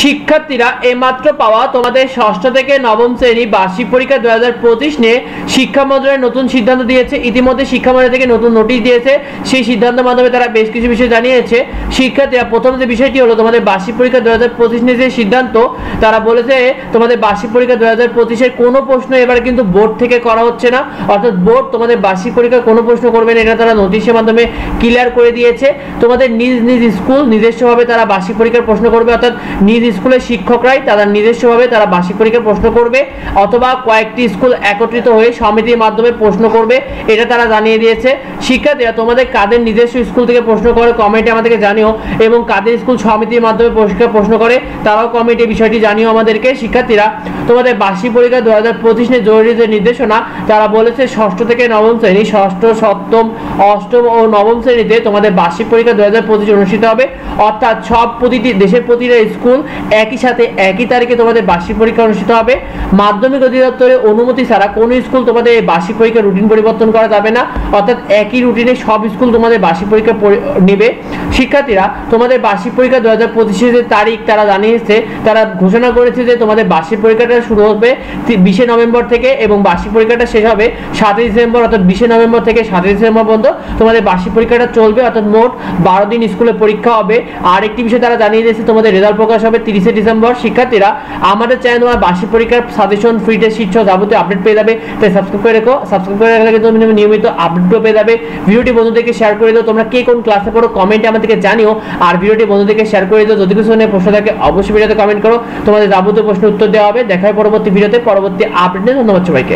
শিক্ষার্থীরা এইমাত্র পাওয়া তোমাদের ষষ্ঠ থেকে নবম শ্রেণী বার্ষিক পরীক্ষা 2025 নিয়ে শিক্ষা মন্ত্রণালয় নতুন সিদ্ধান্ত দিয়েছে। ইতিমধ্যে শিক্ষা মন্ত্রণালয় থেকে নতুন নোটিশ দিয়েছে। সেই সিদ্ধান্তের মাধ্যমে তারা বেশ কিছু বিষয় জানিয়েছে। শিক্ষার্থীরা প্রথম যে বিষয়টি হলো তোমাদের বার্ষিক পরীক্ষা 2025 নিয়ে যে সিদ্ধান্ত, তারা বলেছে তোমাদের বার্ষিক পরীক্ষা 2025 এর কোনো প্রশ্ন এবারে কিন্তু বোর্ড থেকে করা হচ্ছে না, অর্থাৎ বোর্ড তোমাদের বার্ষিক পরীক্ষার কোনো প্রশ্ন করবে না, এটা তারা নোটিশের মাধ্যমে ক্লিয়ার করে দিয়েছে। তোমাদের নিজ নিজ স্কুল নিজস্বভাবে তারা বার্ষিক পরীক্ষার প্রশ্ন করবে, অর্থাৎ নিজ স্কুলের শিক্ষকরাই তারা নিজস্বভাবে তারা বার্ষিক পরীক্ষার প্রশ্ন করবে, অথবা কয়েকটি স্কুল একত্রিত হয়ে সমিতির মাধ্যমে প্রশ্ন করবে, এটা তারা জানিয়ে দিয়েছে। শিক্ষার্থীরা তোমাদের কাদের নিজস্ব স্কুল থেকে প্রশ্ন করে কমেন্টে আমাদেরকে জানিও, এবং কাদের স্কুল সমিতির মাধ্যমে প্রশ্ন করে তারাও কমেন্টে বিষয়টি জানিও আমাদেরকে। শিক্ষার্থীরা তোমাদের বার্ষিক পরীক্ষা 2025 নিয়ে জরুরি যে নির্দেশনা, তারা বলেছে ষষ্ঠ থেকে নবম শ্রেণী, ষষ্ঠ, সপ্তম, অষ্টম ও নবম শ্রেণীতে তোমাদের বার্ষিক পরীক্ষা 2025 অনুষ্ঠিত হবে, অর্থাৎ সব প্রতিটি দেশের প্রতিটা স্কুল একই সাথে একই তারিখে তোমাদের বার্ষিক পরীক্ষা অনুষ্ঠিত হবে। মাধ্যমিক অধিদপ্তরের অনুমতি ছাড়া কোনো স্কুল তোমাদের এই বার্ষিক পরীক্ষার রুটিন পরিবর্তন করা যাবে না, অর্থাৎ একই রুটিনে সব স্কুল তোমাদের বার্ষিক পরীক্ষা নেবে। শিক্ষার্থীরা তোমাদের বার্ষিক পরীক্ষা 2025 যে তারিখ তারা জানিয়েছে, তারা ঘোষণা করেছে যে তোমাদের বার্ষিক পরীক্ষাটা শুরু হবে 20 নভেম্বর থেকে এবং বার্ষিক পরীক্ষাটা শেষ হবে 7 ডিসেম্বর, অর্থাৎ 20 নভেম্বর থেকে 7 ডিসেম্বর পর্যন্ত তোমাদের বার্ষিক পরীক্ষাটা চলবে, অর্থাৎ মোট 12 দিন স্কুলে পরীক্ষা হবে। আর একটি বিষয় তারা জানিয়ে দিয়েছে, তোমাদের রেজাল্ট প্রকাশ হবে 30 ডিসেম্বর। শিক্ষার্থীরা আমাদের চ্যানেল তোমার বার্ষিক পরীক্ষার সাজেশন, ফ্রি টেস্ট শিট সহ যাবতীয় আপডেট পেয়ে যাবে, তাই সাবস্ক্রাইব করে রেখো। সাবস্ক্রাইব করে রাখলে তুমি নিয়মিত আপডেটও পেয়ে যাবে। ভিডিওটি বন্ধুদেরকে শেয়ার করে দাও, তোমরা কে কোন ক্লাসে পড়ো কমেন্টে আমাদেরকে জানিও, আর ভিডিওটি বন্ধুদেরকে শেয়ার করে দাও। যদি কিছু নিয়ে প্রশ্ন থাকে অবশ্যই ভিডিওতে কমেন্ট করো, তোমাদের যাবতীয় প্রশ্নের উত্তর দেওয়া হবে। দেখা হয় পরবর্তী ভিডিওতে, পরবর্তী আপডেটে। ধন্যবাদ সবাইকে।